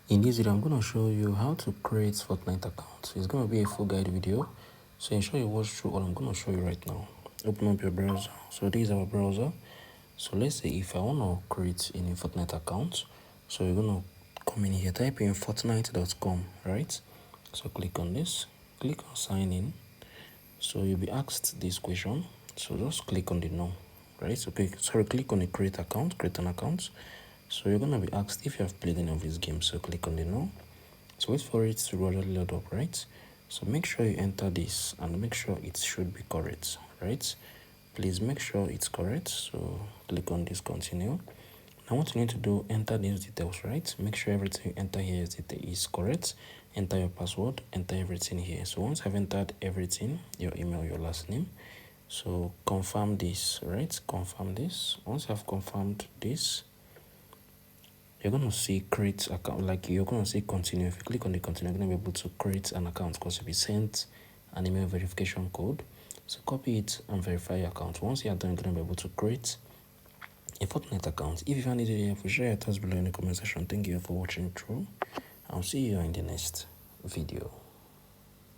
In this video, I'm going to show you how to create Fortnite account. It's going to be a full guide video, so ensure you watch through what I'm going to show you right now. Open up your browser. So this is our browser. So let's say if I want to create a new Fortnite account, so you're going to come in here, type in fortnite.com, right? So click on this, click on sign in. So you'll be asked this question. So just click on the no, right? So click on the create account, create an account. So you're gonna be asked if you have played any of these games. So click on the no. So wait for it to gradually load up, right? So make sure you enter this and make sure it should be correct, right? Please make sure it's correct. So click on this continue. Now what you need to do, enter these details, right? Make sure everything you enter here is correct. Enter your password, enter everything here. So once I've entered everything, your email, your last name, so confirm this, right? Confirm this. Once you have confirmed this, you're going to see create account, like you're going to see continue. If you click on the continue, you're going to be able to create an account because you'll be sent an email verification code. So copy it and verify your account. Once you are done, you're going to be able to create a Fortnite account. If you find it helpful, share your thoughts below in the comment section. Thank you for watching through. I'll see you in the next video.